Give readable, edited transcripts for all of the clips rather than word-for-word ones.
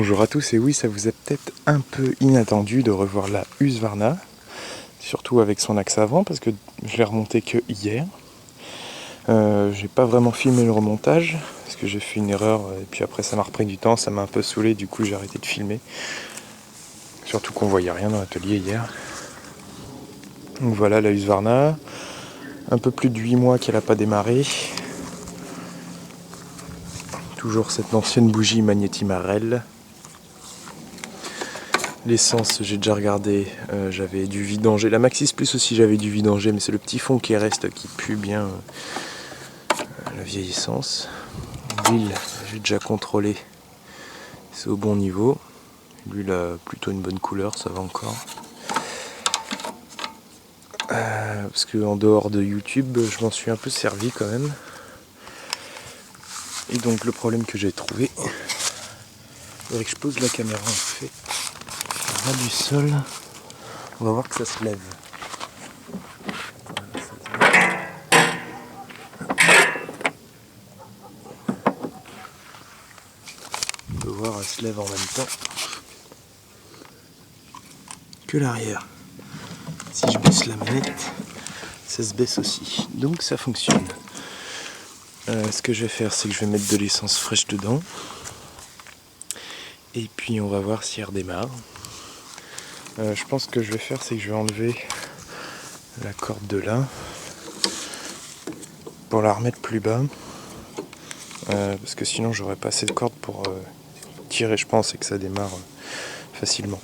Bonjour à tous, et oui, ça vous est peut-être un peu inattendu de revoir la Husqvarna, surtout avec son axe avant, parce que je l'ai remonté que hier. J'ai pas vraiment filmé le remontage, parce que j'ai fait une erreur, et puis après ça m'a repris du temps, ça m'a un peu saoulé, du coup j'ai arrêté de filmer. Surtout qu'on voyait rien dans l'atelier hier. Donc voilà la Husqvarna, un peu plus de 8 mois qu'elle n'a pas démarré. Toujours cette ancienne bougie Magneti Marelli. L'essence, j'ai déjà regardé, j'avais du vidanger. La Maxxis Plus aussi, j'avais du vidanger, mais c'est le petit fond qui reste qui pue bien la vieille essence. L'huile, j'ai déjà contrôlé, c'est au bon niveau. L'huile a plutôt une bonne couleur, ça va encore. Parce que en dehors de YouTube, je m'en suis un peu servi quand même. Et donc le problème que j'ai trouvé, c'est que je pose la caméra en fait ras du sol. On va voir que ça se lève. On peut voir, elle se lève en même temps que l'arrière. Si je baisse la manette, ça se baisse aussi. Donc ça fonctionne. Ce que je vais faire, c'est que je vais mettre de l'essence fraîche dedans. Et puis on va voir si elle redémarre. Je pense que je vais faire, c'est que je vais enlever la corde de là pour la remettre plus bas. Parce que sinon j'aurais pas assez de corde pour tirer, je pense, et que ça démarre facilement.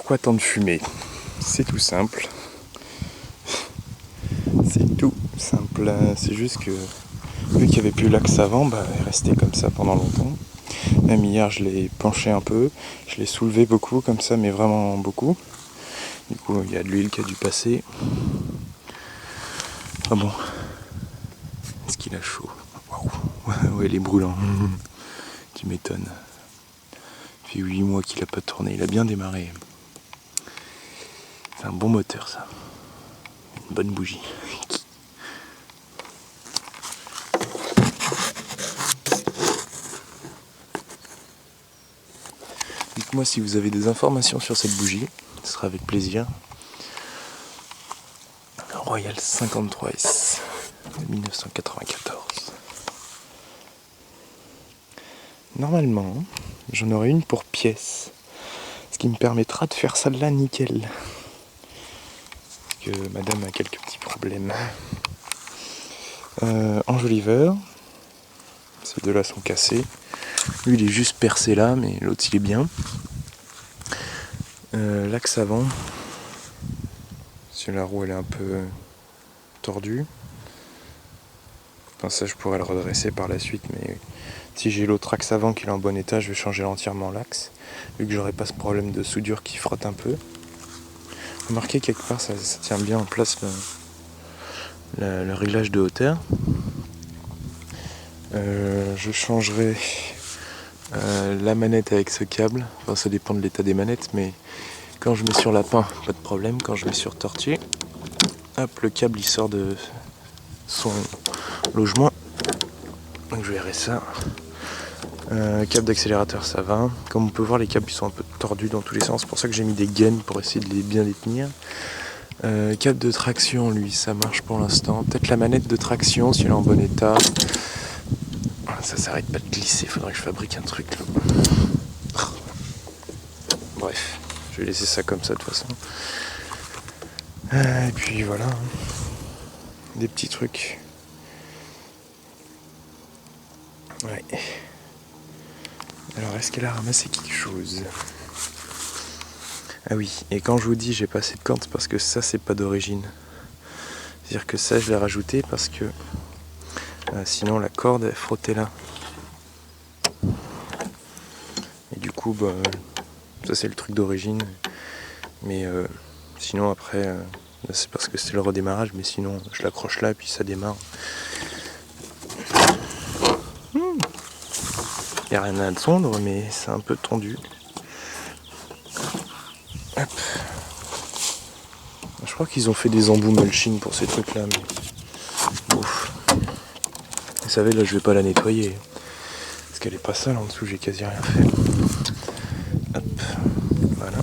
Pourquoi tant de fumée? C'est tout simple. C'est tout simple. C'est juste que vu qu'il n'y avait plus l'axe avant, bah, il est resté comme ça pendant longtemps. Même hier, je l'ai penché un peu, je l'ai soulevé beaucoup comme ça, mais vraiment beaucoup. Du coup, il y a de l'huile qui a dû passer. Ah bon. Est-ce qu'il a chaud? Waouh. Ouais, il est brûlant. Tu m'étonnes. Ça fait 8 mois qu'il a pas tourné, il a bien démarré. C'est un bon moteur, ça. Une bonne bougie. Dites-moi si vous avez des informations sur cette bougie, ce sera avec plaisir. Royal 53S de 1994. Normalement, j'en aurai une pour pièce, ce qui me permettra de faire ça là nickel. Parce que madame a quelques petits problèmes. Enjoliveur, ces deux-là sont cassés. Lui il est juste percé là, mais l'autre il est bien. L'axe avant, si la roue elle est un peu tordue. Enfin ça je pourrais le redresser par la suite, mais si j'ai l'autre axe avant qui est en bon état, je vais changer entièrement l'axe, vu que j'aurai pas ce problème de soudure qui frotte un peu. Remarquez quelque part ça tient bien en place le réglage de hauteur. Je changerai la manette avec ce câble, enfin ça dépend de l'état des manettes, mais quand je mets sur lapin, pas de problème. Quand je mets sur tortue, hop, le câble il sort de son logement, donc je verrai ça. Câble d'accélérateur ça va. Comme on peut voir, les câbles ils sont un peu tordus dans tous les sens, c'est pour ça que j'ai mis des gaines pour essayer de bien les tenir. Câble de traction, lui ça marche pour l'instant. Peut-être la manette de traction si elle est en bon état. Ça s'arrête pas de glisser, faudrait que je fabrique un truc là. Bref, je vais laisser ça comme ça de toute façon. Et puis voilà, des petits trucs. Ouais. Alors est-ce qu'elle a ramassé quelque chose? Ah oui, et quand je vous dis j'ai pas assez de cordes, c'est parce que ça c'est pas d'origine. C'est-à-dire que ça je l'ai rajouté parce que sinon la corde elle frottait là. Et du coup bah, ça c'est le truc d'origine. Mais sinon après c'est parce que c'est le redémarrage, mais sinon je l'accroche là et puis ça démarre. Il n'y a rien à tondre, mais c'est un peu tendu. Hop. Je crois qu'ils ont fait des embouts mulching pour ces trucs là, mais ouf. Vous savez, là je vais pas la nettoyer parce qu'elle est pas sale en dessous, j'ai quasi rien fait. Hop, voilà.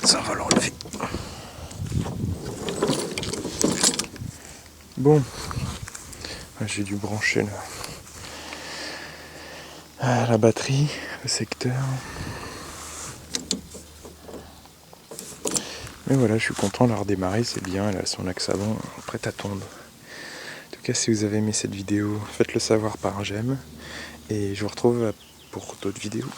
Ça on va l'enlever. Bon, j'ai dû brancher la batterie, le secteur. Mais voilà, je suis content de la redémarrer, c'est bien, elle a son axe avant, prête à tondre. En tout cas, si vous avez aimé cette vidéo, faites-le savoir par un j'aime. Et je vous retrouve pour d'autres vidéos.